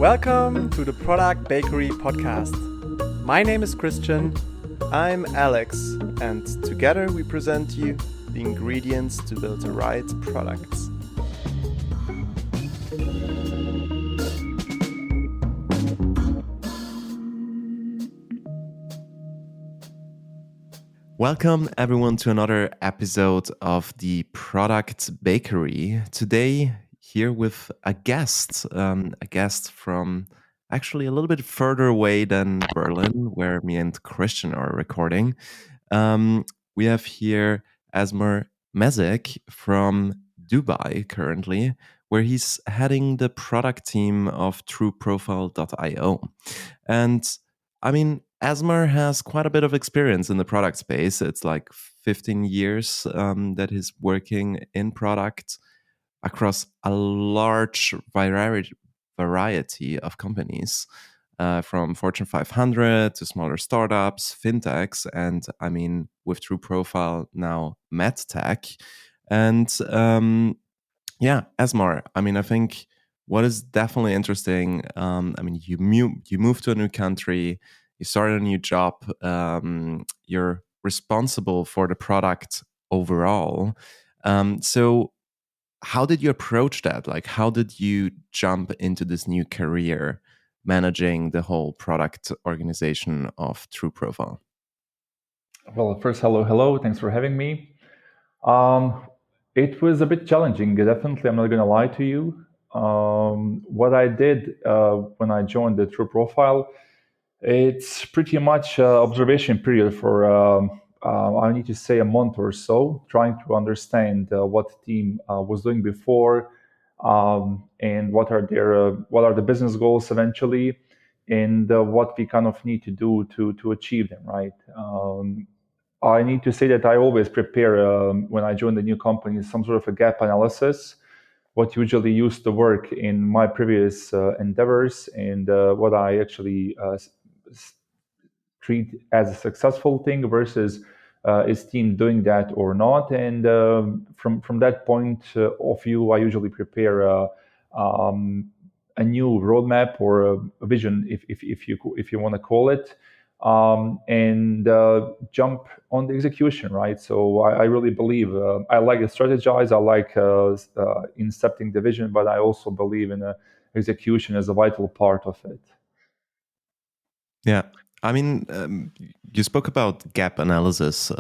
Welcome to the Product Bakery podcast. My name is Christian, I'm Alex, and together we present you the ingredients to build the right products. Welcome everyone to another episode of the Product Bakery. Today, here with a guest from actually a little bit further away than Berlin, where me and Christian are recording. We have here Esmar Mesic from Dubai currently, where he's heading the product team of TrueProfile.io. And I mean, Esmar has quite a bit of experience in the product space. It's like 15 years that he's working in product across a large variety of companies, from Fortune 500 to smaller startups, fintechs, and I mean, with True Profile now, MedTech. And yeah, Esmar, I mean, I think what is definitely interesting, I mean, you move to a new country, you start a new job, you're responsible for the product overall. So how did you approach that? Like, how did you jump into this new career managing the whole product organization of True Profile? Well, first, hello. Thanks for having me. Um, it was a bit challenging, definitely. I'm not going to lie to you. What I did when I joined the True Profile, it's pretty much observation period for I need to say a month or so, trying to understand what the team was doing before, and what are the business goals eventually, and what we kind of need to do to achieve them. Right. I need to say that I always prepare when I join the new company some sort of a gap analysis, what usually used to work in my previous endeavors, and what I actually treat as a successful thing versus is team doing that or not. And from that point of view, I usually prepare a new roadmap or a vision, if you want to call it, and jump on the execution, right? So I really believe I like to strategize. I like incepting the vision, but I also believe in execution as a vital part of it. Yeah. I mean, you spoke about gap analysis.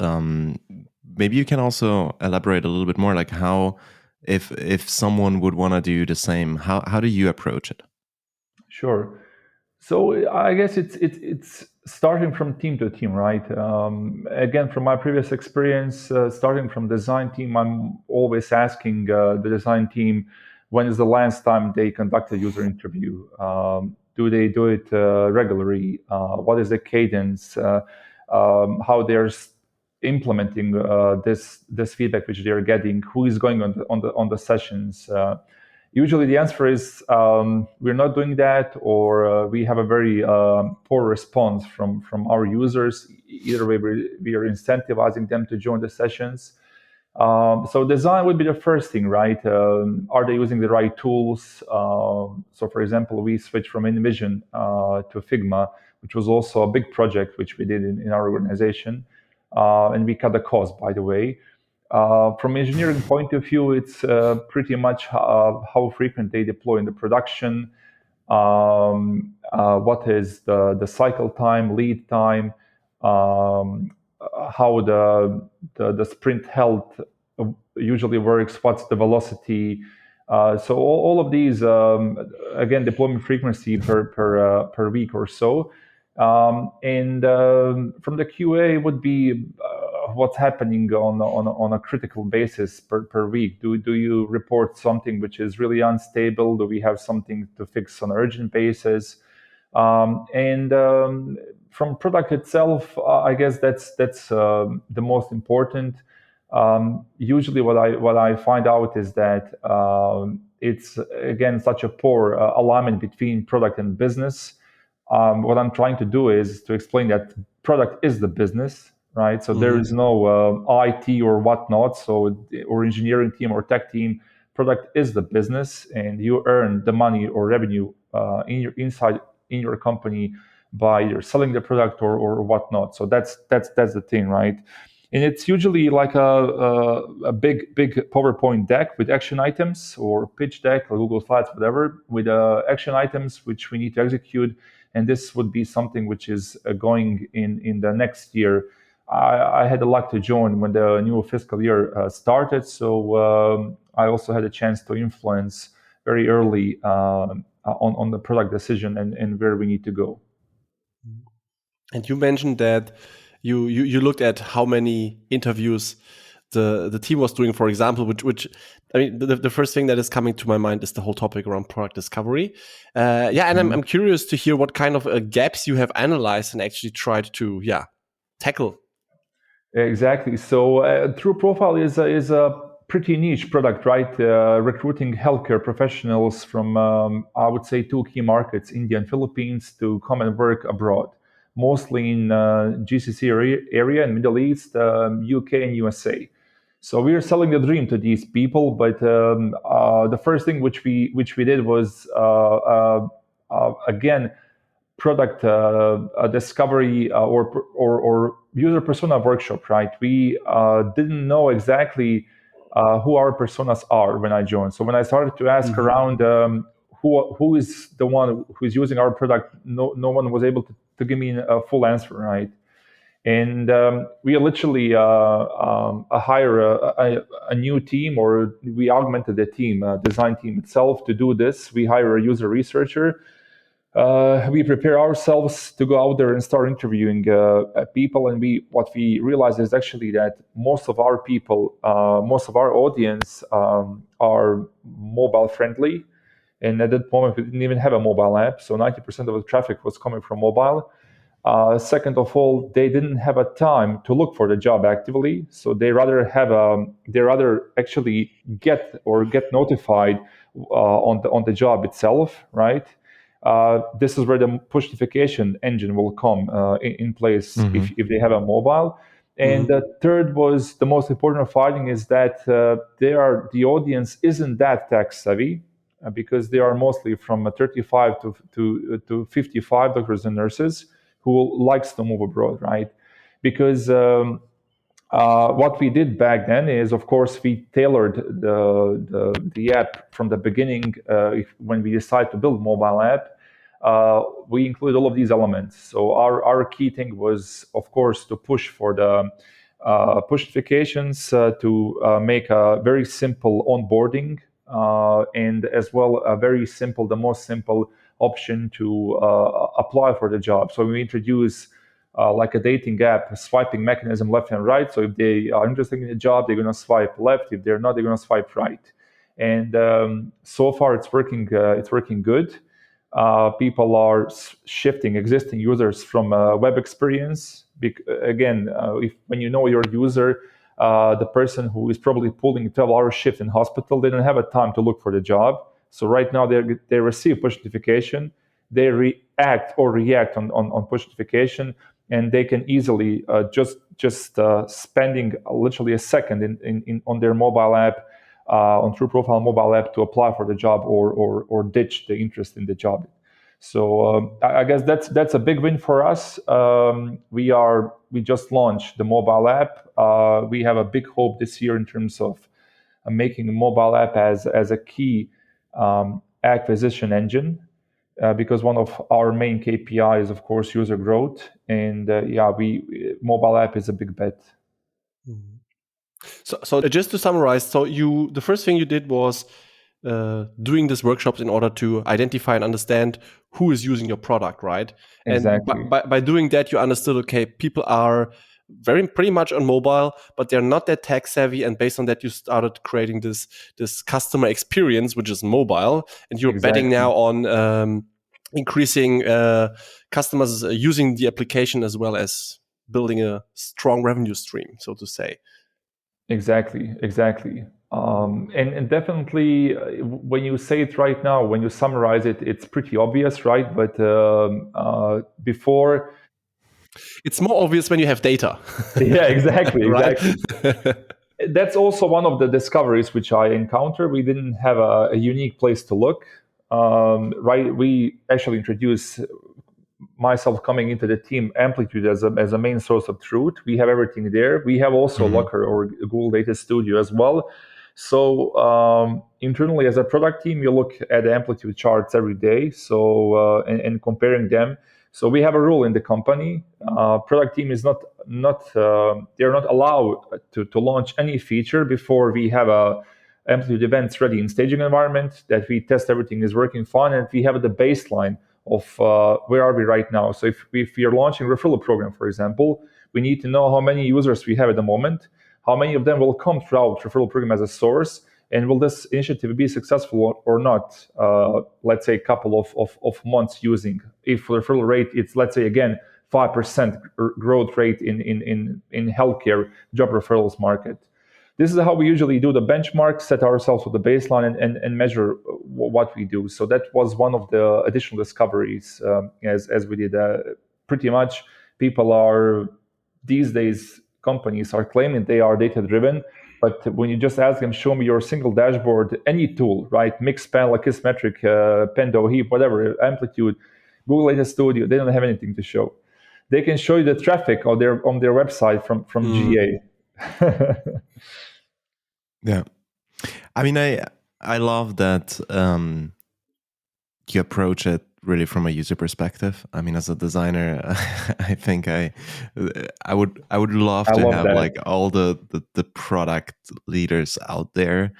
Maybe you can also elaborate a little bit more, like how, if someone would want to do the same, how do you approach it? Sure. So I guess it's starting from team to team, right? Again, from my previous experience, starting from design team, I'm always asking the design team, when is the last time they conduct a user interview? Do they do it regularly? What is the cadence? How they're implementing this feedback which they're getting? Who is going on the sessions? Usually the answer is we're not doing that, or we have a very poor response from our users. Either way, we are incentivizing them to join the sessions. So design would be the first thing, right? Are they using the right tools? So for example, we switched from InVision to Figma, which was also a big project which we did in our organization. And we cut the cost, by the way. From engineering point of view, it's pretty much how frequent they deploy in the production, what is the cycle time, lead time, how the sprint health usually works, what's the velocity. So all of these, again, deployment frequency per week or so. And from the QA would be what's happening on a critical basis per week. Do you report something which is really unstable? Do we have something to fix on an urgent basis? And from product itself, I guess that's the most important. Usually, what I find out is that it's again such a poor alignment between product and business. What I'm trying to do is to explain that product is the business, right? So there is no IT or whatnot. So or engineering team or tech team, product is the business, and you earn the money or revenue in your company by either selling the product or whatnot. So that's the thing, right? And it's usually like a big PowerPoint deck with action items, or pitch deck or Google Slides, whatever, with action items which we need to execute. And this would be something which is going in the next year. I had the luck to join when the new fiscal year started, so I also had a chance to influence very early on the product decision and where we need to go. And you mentioned that you looked at how many interviews the team was doing, for example, which I mean, the first thing that is coming to my mind is the whole topic around product discovery. And I'm curious to hear what kind of gaps you have analyzed and actually tried to tackle. Exactly. So True Profile is a pretty niche product, right? Recruiting healthcare professionals from, I would say, two key markets, India and Philippines, to come and work abroad, mostly in GCC area and Middle East, UK and USA. So we are selling the dream to these people, but the first thing which we did was again, product discovery or user persona workshop, right? We didn't know exactly who our personas are when I joined. So when I started to ask around who is the one who is using our product, no one was able to give me a full answer, right? And we literally hire a new team, or we augmented the team, design team itself, to do this. We hire a user researcher. We prepare ourselves to go out there and start interviewing people, and what we realize is actually that most of our people, most of our audience are mobile friendly, and at that moment we didn't even have a mobile app, so 90% of the traffic was coming from mobile. Second of all, they didn't have a time to look for the job actively, so they rather actually get notified on the job itself, right? This is where the push notification engine will come in place if they have a mobile. And the third was the most important finding is that the audience isn't that tech savvy because they are mostly from 35 to 55 doctors and nurses who likes to move abroad, right? Because what we did back then is, of course, we tailored the app from the beginning. When we decided to build mobile app, we include all of these elements. So our key thing was, of course, to push for the push notifications, to make a very simple onboarding, and as well the most simple option to apply for the job. So we introduce like a dating app, a swiping mechanism left and right. So if they are interested in the job, they're going to swipe left. If they're not, they're going to swipe right. And so far, it's working. It's working good. People are shifting existing users from web experience. When you know your user, the person who is probably pulling a 12-hour shift in hospital, they don't have a time to look for the job. So right now they receive push notification, they react on push notification, and they can easily just spending literally a second in on their mobile app, on True Profile mobile app, to apply for the job or ditch the interest in the job. So I guess that's a big win for us. We just launched the mobile app. We have a big hope this year in terms of making a mobile app as a key acquisition engine, because one of our main KPI is, of course, user growth, and mobile app is a big bet. So just to summarize, the first thing you did was doing these workshops in order to identify and understand who is using your product, right? Exactly. And by doing that, you understood, okay, people are pretty much on mobile, but they're not that tech savvy. And based on that, you started creating this customer experience, which is mobile, and you're betting now on increasing customers using the application, as well as building a strong revenue stream, so to say. Exactly. And definitely, when you say it right now, when you summarize it, it's pretty obvious, right? But before, it's more obvious when you have data. Yeah, exactly. That's also one of the discoveries which I encountered. We didn't have a unique place to look. right, we actually introduced myself coming into the team Amplitude as a main source of truth. We have everything there. We have also Locker or Google Data Studio as well. So internally as a product team, you look at the Amplitude charts every day. So and comparing them. So we have a rule in the company. Product team is they're not allowed to launch any feature before we have a Amplitude events ready in staging environment, that we test everything is working fine, and we have the baseline of where are we right now. So if we are launching a referral program, for example, we need to know how many users we have at the moment, how many of them will come throughout referral program as a source, and will this initiative be successful or not, let's say a couple of months using. If referral rate, it's, let's say again, 5% growth rate in healthcare job referrals market. This is how we usually do the benchmark, set ourselves with the baseline, and measure what we do. So that was one of the additional discoveries as we did. Pretty much people are, these days, companies are claiming they are data-driven, but when you just ask them, show me your single dashboard, any tool, right? Mixpanel, Kissmetric, Pendo, Heap, whatever, Amplitude, Google Data Studio, they don't have anything to show. They can show you the traffic on their website from GA. Yeah, I mean, I love that you approach it really from a user perspective. I mean, as a designer, I think I would love to have that. like all the product leaders out there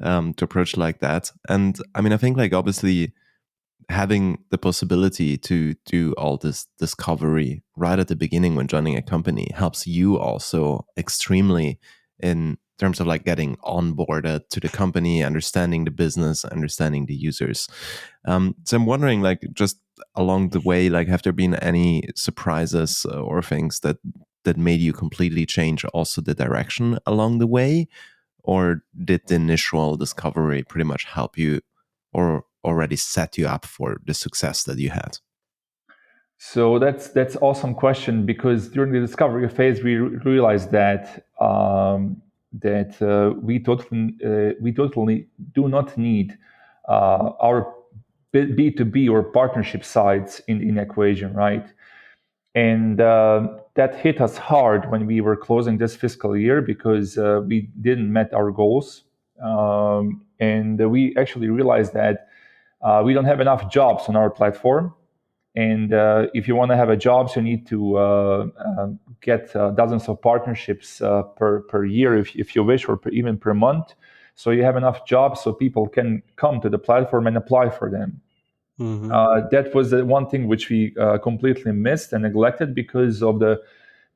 to approach like that. And I mean, I think like obviously having the possibility to do all this discovery right at the beginning when joining a company helps you also extremely in terms of like getting onboarded to the company, understanding the business, understanding the users. So I'm wondering, like, just along the way, like, have there been any surprises or things that made you completely change also the direction along the way? Or did the initial discovery pretty much help you or already set you up for the success that you had? So that's awesome question, because during the discovery phase we realized that we totally do not need our B2B or partnership sides in equation, right? And that hit us hard when we were closing this fiscal year, because we didn't met our goals, and we actually realized that we don't have enough jobs on our platform. And if you want to have a job, you need to get dozens of partnerships per year, if you wish, or even per month. So you have enough jobs so people can come to the platform and apply for them. That was the one thing which we completely missed and neglected because of the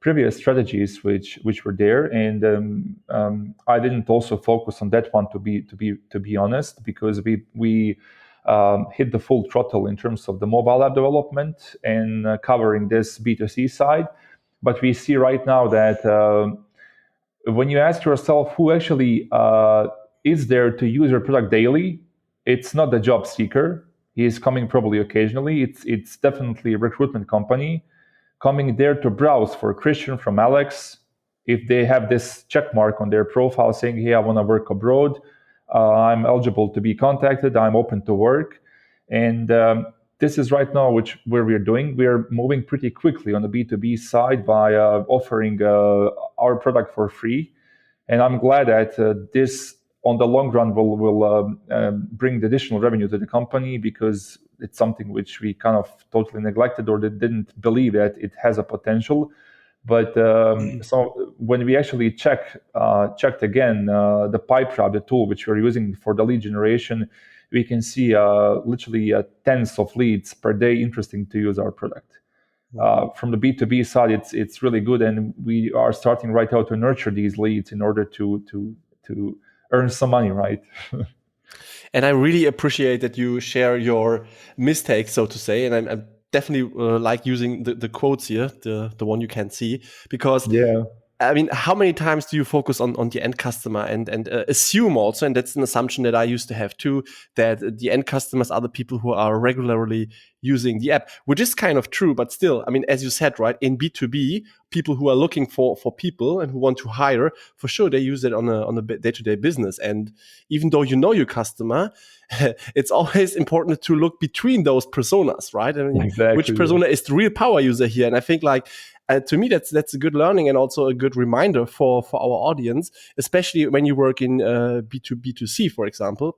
previous strategies which were there. And I didn't also focus on that one, to be honest, because we hit the full throttle in terms of the mobile app development and covering this B2C side. But we see right now that when you ask yourself who actually is there to use your product daily, it's not the job seeker. He is coming probably occasionally. It's definitely a recruitment company coming there to browse for Christian from Alex. If they have this check mark on their profile saying, hey, I want to work abroad, I'm eligible to be contacted, I'm open to work. And this is right now where we're doing. We're moving pretty quickly on the B2B side by offering our product for free. And I'm glad that this, on the long run, will bring the additional revenue to the company, because it's something which we kind of totally neglected or didn't believe that it has a potential. But so when we actually checked again the PipeRap, the tool which we're using for the lead generation, we can see literally tens of leads per day interesting to use our product. From the B2B side, it's really good, and we are starting right now to nurture these leads in order to earn some money, right? And I really appreciate that you share your mistakes, so to say. And I'm definitely like using the quotes here, the one you can see, because I mean, how many times do you focus on the end customer and assume also, and that's an assumption that I used to have too, that the end customers are the people who are regularly using the app, which is kind of true, but still, I mean, as you said, right, in B2B, people who are looking for people and who want to hire, for sure, they use it on a day-to-day business. And even though you know your customer, it's always important to look between those personas, right? I mean, Exactly, which persona is the real power user here? And I think like, to me, that's a good learning and also a good reminder for our audience, especially when you work in B2B2C, for example,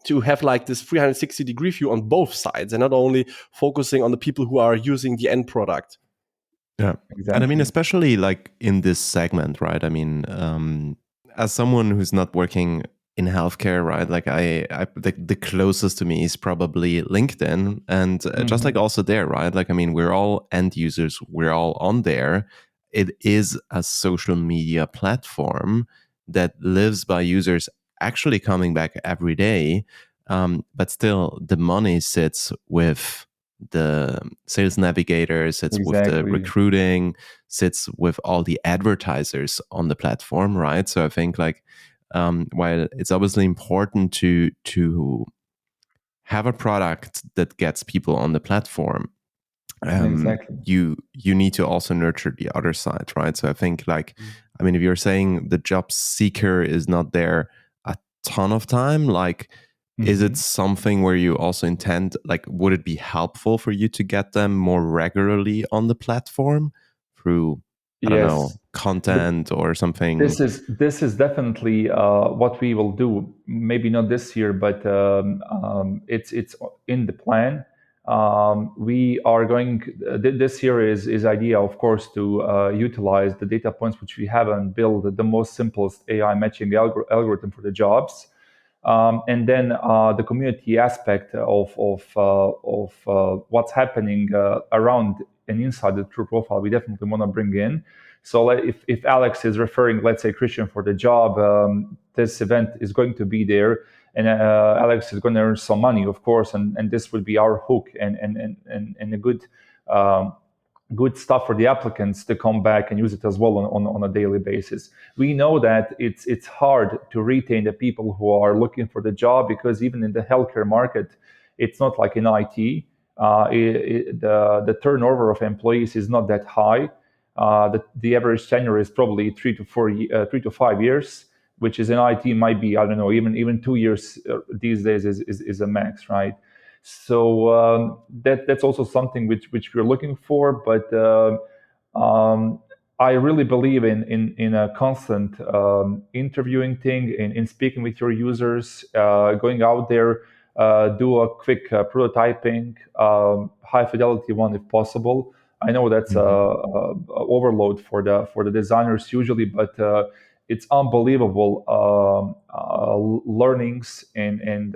to have like this 360-degree view on both sides and not only focusing on the people who are using the end product. Yeah. exactly. And I mean, especially like in this segment, right? I mean, as someone who's not working in healthcare, right? Like the closest to me is probably LinkedIn, and just like also there, right? Like, I mean, we're all end users. We're all on there. It is a social media platform that lives by users actually coming back every day. But still, the money sits with the sales navigator, sits with the Exactly. recruiting, sits with all the advertisers on the platform, right? So I think like, while it's obviously important to have a product that gets people on the platform, Exactly. you need to also nurture the other side, right? So I think like, I mean, if you're saying the job seeker is not there a ton of time, like, is it something where you also intend, like, would it be helpful for you to get them more regularly on the platform through, I don't know, Yes. content or something? This is definitely what we will do. Maybe not this year, but it's in the plan. We are going. This year is idea, of course, to utilize the data points which we have and build the most simplest AI matching algorithm for the jobs. And then the community aspect of what's happening around and inside the true profile, we definitely want to bring in. So if Alex is referring, let's say, Christian for the job, this event is going to be there, and Alex is going to earn some money, of course, and this would be our hook and a good stuff for the applicants to come back and use it as well on a daily basis. We know that it's hard to retain the people who are looking for the job, because even in the healthcare market, it's not like in IT. The turnover of employees is not that high. The average tenure is probably 3 to 5 years, which is in IT might be, I don't know, even 2 years these days is a max, right? So that's also something which we're looking for. But I really believe in a constant interviewing thing, in speaking with your users, going out there, do a quick prototyping, high fidelity one if possible. I know that's a overload for the designers usually, but it's unbelievable learnings and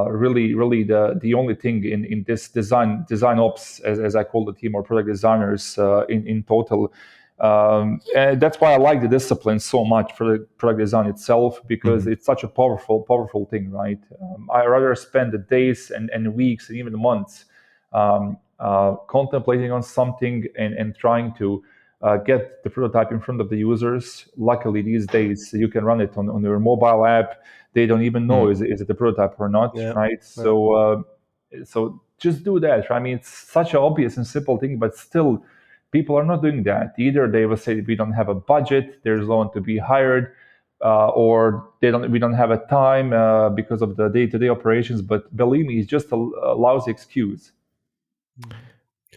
really the only thing in this design ops, as I call the team, or product designers in total. And that's why I like the discipline so much for the product design itself, because it's such a powerful thing, right? I rather spend the days and weeks and even months contemplating on something and trying to get the prototype in front of the users. Luckily, these days you can run it on your mobile app. They don't even know is it a prototype or not, right? So just do that. I mean, it's such an obvious and simple thing, but still, people are not doing that. Either they will say we don't have a budget, there's no one to be hired, or we don't have a time because of the day-to-day operations. But believe me, it's just a lousy excuse.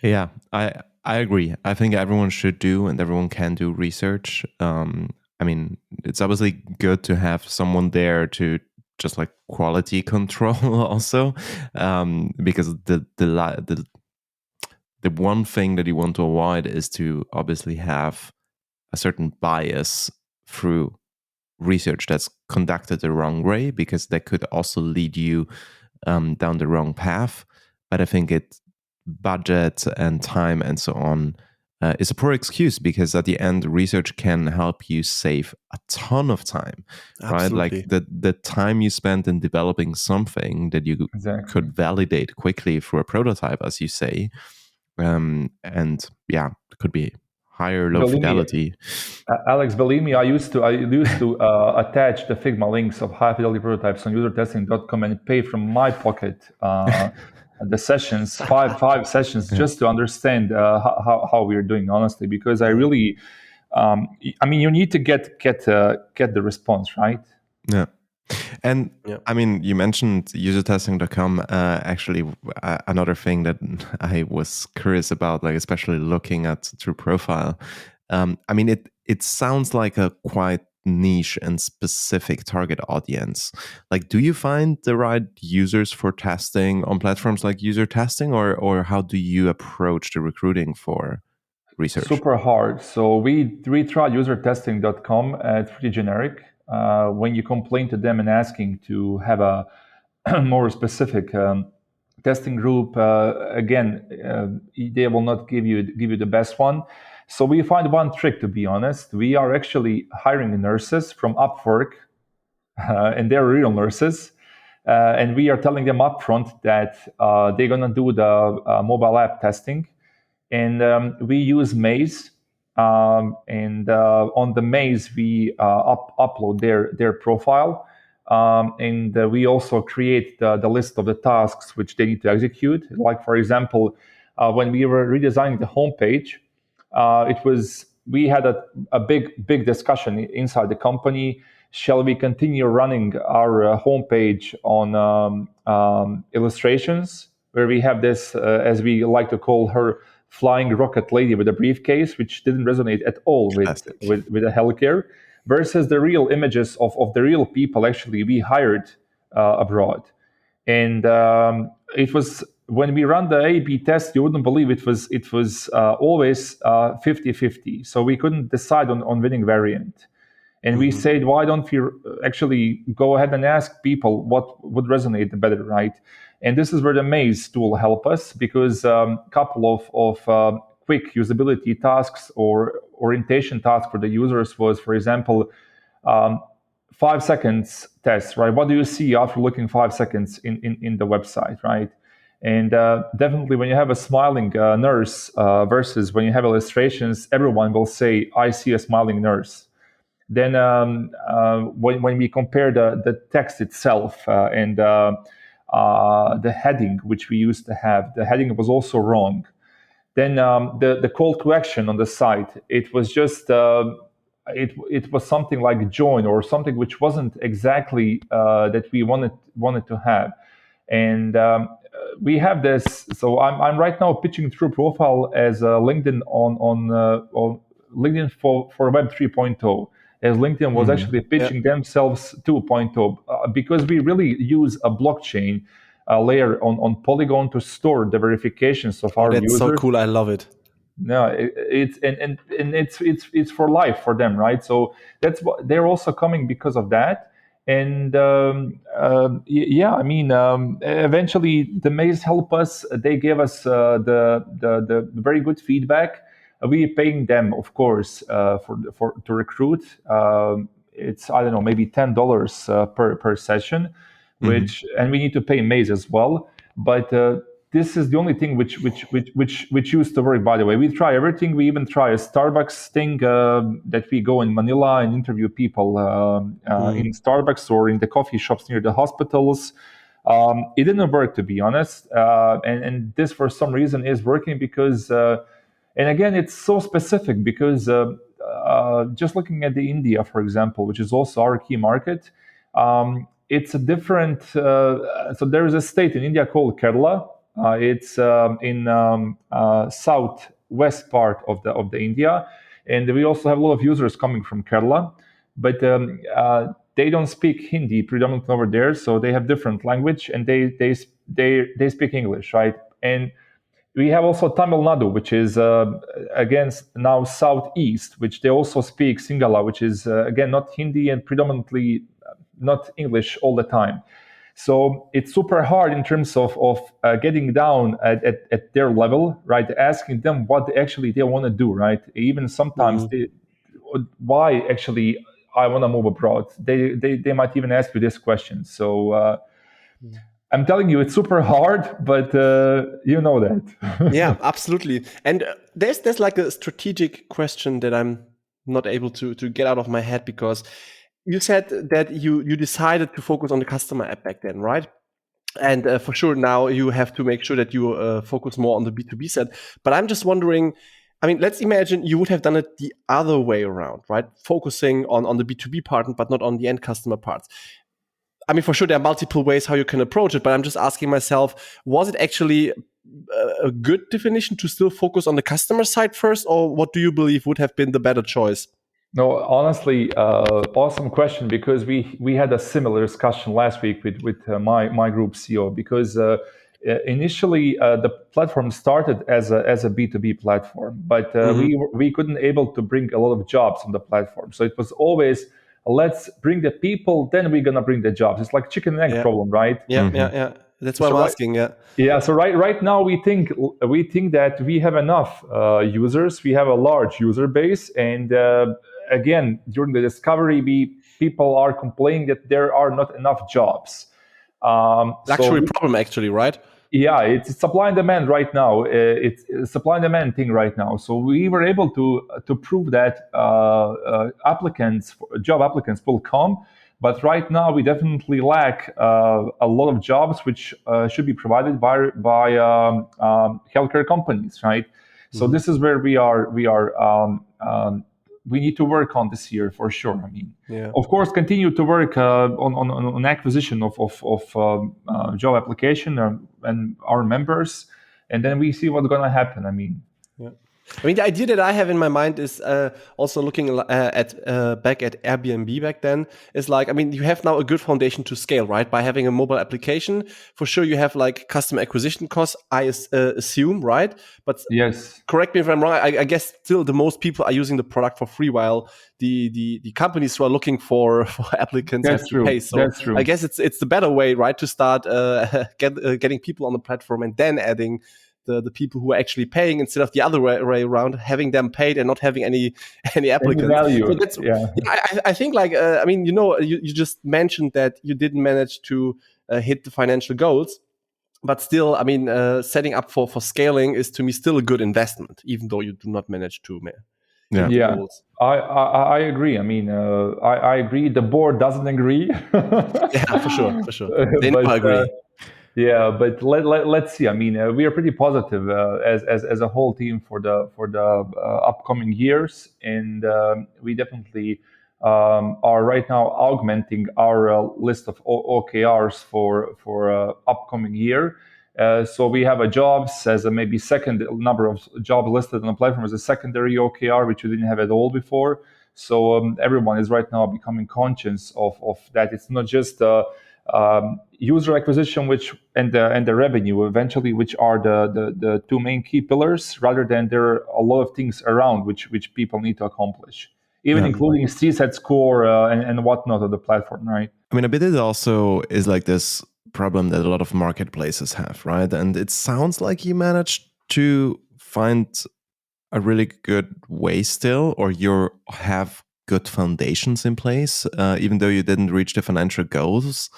Yeah, I agree. I think everyone should do and everyone can do research. I mean, it's obviously good to have someone there to just like quality control also, because the one thing that you want to avoid is to obviously have a certain bias through research that's conducted the wrong way, because that could also lead you down the wrong path. But I think budget and time and so on is a poor excuse, because at the end, research can help you save a ton of time, right? Absolutely. Like the time you spend in developing something that you could validate quickly through a prototype, as you say, and yeah, it could be higher low Believe me, fidelity. Alex, believe me, I used to attach the Figma links of high fidelity prototypes on usertesting.com and pay from my pocket the sessions, five sessions, just to understand how we're doing, honestly, because I really, I mean, you need to get the response, right? Yeah. And Yeah. I mean, you mentioned usertesting.com. Actually, another thing that I was curious about, like especially looking at True Profile. I mean, it sounds like a quite niche and specific target audience. Like, do you find the right users for testing on platforms like user testing, or how do you approach the recruiting for research? Super hard. So we tried usertesting.com. It's pretty generic. When you complain to them and asking to have a more specific testing group, again, they will not give you the best one. So we find one trick. To be honest, we are actually hiring nurses from Upwork, and they're real nurses. And we are telling them upfront that they're gonna do the mobile app testing, and we use Maze, and on the Maze we upload their profile, and we also create the list of the tasks which they need to execute. Like for example, when we were redesigning the homepage, we had a big discussion inside the company. Shall we continue running our homepage on illustrations, where we have this, as we like to call her, flying rocket lady with a briefcase, which didn't resonate at all with the healthcare, versus the real images of the real people actually we hired abroad. And it was, when we run the A/B test, you wouldn't believe it was always 50-50. So we couldn't decide on winning variant. And we said, why don't we actually go ahead and ask people what would resonate better, right? And this is where the Maze tool help us, because a couple of quick usability tasks or orientation tasks for the users was, for example, 5 seconds test, right? What do you see after looking 5 seconds in the website, right? And definitely when you have a smiling nurse versus when you have illustrations, everyone will say, I see a smiling nurse. Then when we compare the text itself and the heading, which we used to have, the heading was also wrong. Then the call to action on the site, it was just it was something like join or something which wasn't exactly that we wanted to have. And we have this. So I'm right now pitching True Profile as LinkedIn on LinkedIn for Web 3.0. As LinkedIn was actually pitching themselves 2.0, because we really use a blockchain layer on Polygon to store the verifications of our That's users. so cool. I love it. No, it's and it's for life for them, right? So that's what they're also coming because of that. And yeah, I mean, eventually the Maze help us. They gave us the very good feedback. We're paying them, of course, for to recruit. It's, I don't know, maybe $10 per session, which and we need to pay Maze as well. But this is the only thing which used to work. By the way, we try everything. We even try a Starbucks thing that we go in Manila and interview people in Starbucks or in the coffee shops near the hospitals. It didn't work, to be honest, and this for some reason is working because. And again, it's so specific because just looking at the India, for example, which is also our key market, it's a different. So there is a state in India called Kerala. It's in southwest part of the India, and we also have a lot of users coming from Kerala, but they don't speak Hindi predominantly over there, so they have different language, and they speak English, right? And we have also Tamil Nadu, which is again now southeast, which they also speak Sinhala, which is again not Hindi and predominantly not English all the time. So it's super hard in terms of getting down at their level, right? Asking them what actually they want to do, right? Even sometimes why actually I want to move abroad. They might even ask you this question. So I'm telling you, it's super hard, but you know that. Yeah, absolutely. And there's like a strategic question that I'm not able to get out of my head, because you said that you decided to focus on the customer app back then, right? And for sure, now you have to make sure that you focus more on the B2B side. But I'm just wondering, I mean, let's imagine you would have done it the other way around, right? Focusing on the B2B part, but not on the end customer parts. I mean, for sure, there are multiple ways how you can approach it, but I'm just asking myself, was it actually a good definition to still focus on the customer side first, or what do you believe would have been the better choice? No, honestly, awesome question, because we had a similar discussion last week with my group CEO, because initially the platform started as a B2B platform, but we couldn't able to bring a lot of jobs on the platform. So it was always, let's bring the people, then we're gonna bring the jobs. It's like chicken and egg problem, right? Yeah. That's why I'm asking. Yeah. So right now we think that we have enough users. We have a large user base, and again, during the discovery, people are complaining that there are not enough jobs. Luxury problem, actually, right? Yeah, it's supply and demand right now. It's a supply and demand thing right now. So we were able to prove that job applicants will come, but right now we definitely lack a lot of jobs which should be provided by healthcare companies, right? So this is where we need to work on this year for sure. I mean, of course, continue to work on acquisition of job application and our members, and then we see what's going to happen. I mean, I mean, the idea that I have in my mind is also looking at back at Airbnb back then, is like, I mean, you have now a good foundation to scale, right? By having a mobile application, for sure you have like customer acquisition costs, I assume, right? But yes, correct me if I'm wrong. I guess still the most people are using the product for free, while the companies who are looking for applicants have to pay. So that's true. I guess it's the better way, right, to start getting people on the platform and then adding the people who are actually paying, instead of the other way around, having them paid and not having any applicants. Any value. So that's, I think, like, I mean, you just mentioned that you didn't manage to hit the financial goals, but still, I mean, setting up for scaling is, to me, still a good investment, even though you do not manage to hit the goals. I agree. I mean, I agree. The board doesn't agree. Yeah, for sure. They never agree. Yeah, but let's see. I mean, we are pretty positive as a whole team for the upcoming years, and we definitely are right now augmenting our list of OKRs for upcoming year. So we have a jobs as a maybe second number of jobs listed on the platform as a secondary OKR, which we didn't have at all before. So everyone is right now becoming conscious of that. It's not just user acquisition, and the revenue eventually, which are the two main key pillars, rather than there are a lot of things around which people need to accomplish, even including CSAT score and whatnot of the platform, right? I mean, a bit, it also is like this problem that a lot of marketplaces have, right? And it sounds like you managed to find a really good way still, or you have good foundations in place, even though you didn't reach the financial goals.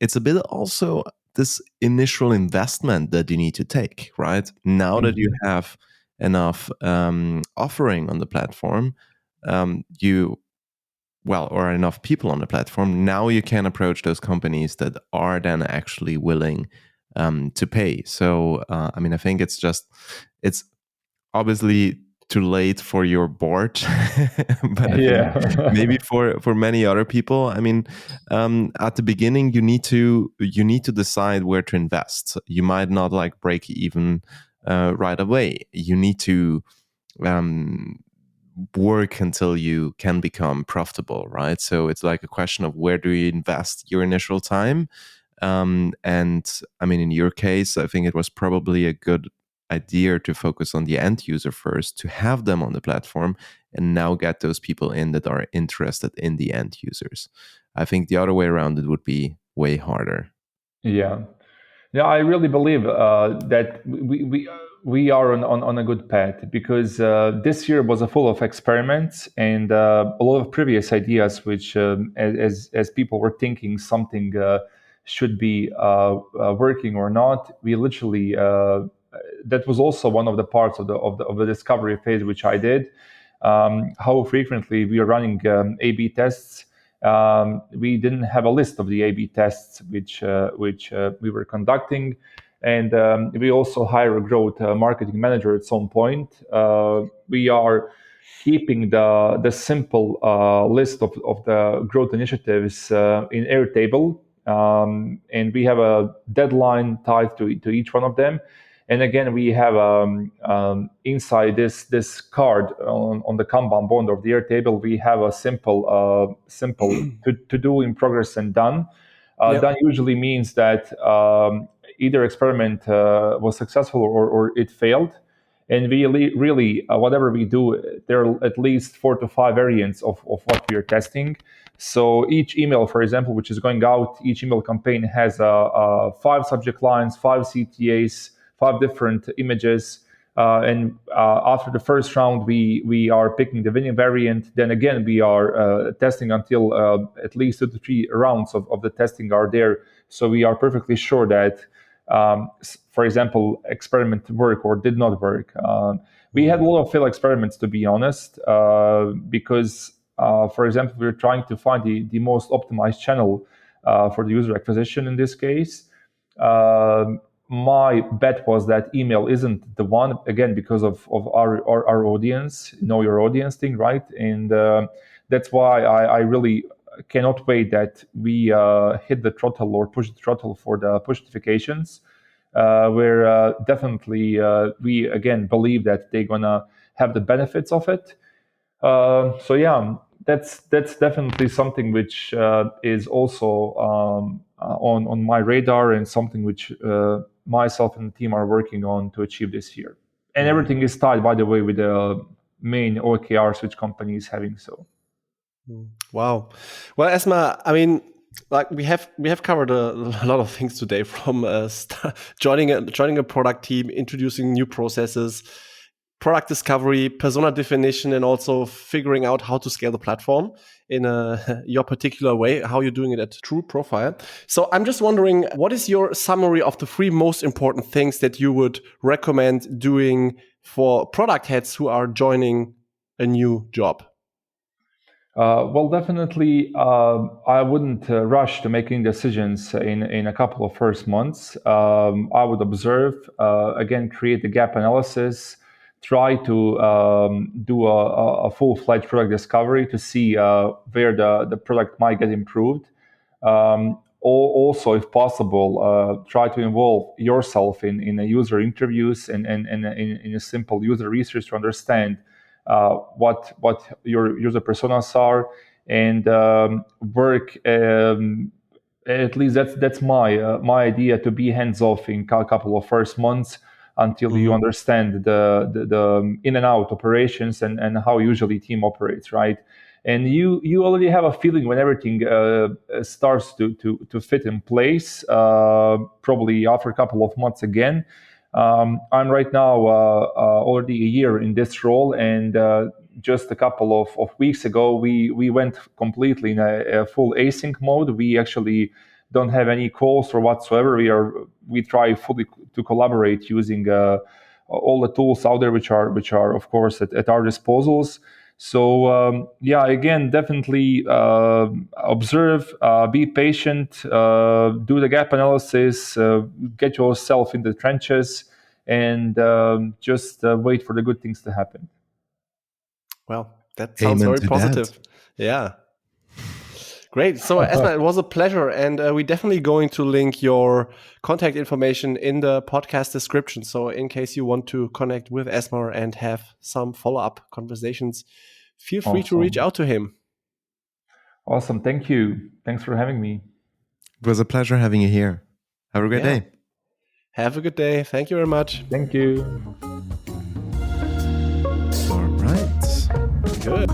It's a bit also this initial investment that you need to take, right? Now that you have enough offering on the platform, or enough people on the platform, now you can approach those companies that are then actually willing to pay. So, I mean, I think it's obviously too late for your board, but I think maybe for many other people. I mean, at the beginning, you need to decide where to invest. You might not like break even right away. You need to work until you can become profitable, right? So it's like a question of where do you invest your initial time. And I mean, in your case, I think it was probably a good idea to focus on the end user first, to have them on the platform, and now get those people in that are interested in the end users. I think the other way around, it would be way harder. Yeah, I really believe that we are on a good path, because this year was full of experiments and a lot of previous ideas, which as people were thinking something should be working or not. We literally that was also one of the parts of the discovery phase which I did. How frequently we are running A/B tests. We didn't have a list of the A/B tests which we were conducting, and we also hire a growth marketing manager at some point. We are keeping the simple list of the growth initiatives in Airtable, and we have a deadline tied to each one of them. And again, we have inside this card on the Kanban board of the Airtable, we have a simple to do, in progress, and done. Done usually means that either experiment was successful or it failed. And we really whatever we do, there are at least 4 to 5 variants of what we are testing. So each email, for example, which is going out, each email campaign has 5 subject lines, 5 CTAs, 5 different images. And after the first round, we are picking the winning variant. Then again, we are testing until at least 2 to 3 rounds of the testing are there. So we are perfectly sure that, for example, experiment work or did not work. We had a lot of failed experiments, to be honest, because, for example, we were trying to find the most optimized channel for the user acquisition in this case. My bet was that email isn't the one, again, because of our audience, know your audience thing, right? And that's why I really cannot wait that we hit the throttle or push the throttle for the push notifications, where definitely we, again, believe that they're going to have the benefits of it. So yeah, that's definitely something which is also on my radar, and something which myself and the team are working on to achieve this year. And everything is tied, by the way, with the main OKRs which company is having. So, wow. Well, Esmar, I mean, like we have covered a lot of things today, from joining a product team, introducing new processes, product discovery, persona definition, and also figuring out how to scale the platform in your particular way, how you're doing it at True Profile. So I'm just wondering, what is your summary of the 3 most important things that you would recommend doing for product heads who are joining a new job? Well, definitely, I wouldn't rush to making decisions in a couple of first months. I would observe, again, create the gap analysis, try to do a full-fledged product discovery to see where the product might get improved. Also, if possible, try to involve yourself in a user interviews and in a simple user research to understand what your user personas are, and work. At least that's my idea, to be hands off in a couple of first months until you understand the in and out operations and how usually team operates, right? And you already have a feeling when everything starts to fit in place. Probably after a couple of months again. I'm right now already a year in this role, and just a couple of weeks ago, we went completely in a full async mode. We actually don't have any calls or whatsoever. We try fully to collaborate using all the tools out there, which are of course at our disposals. So yeah, again, definitely observe, be patient, do the gap analysis, get yourself in the trenches, and just wait for the good things to happen. Well, that sounds very positive. That. Yeah. Great. So, Esmar, it was a pleasure. And we're definitely going to link your contact information in the podcast description. So in case you want to connect with Esmar and have some follow-up conversations, feel free to reach out to him. Awesome. Thank you. Thanks for having me. It was a pleasure having you here. Have a great day. Have a good day. Thank you very much. Thank you. All right. Good.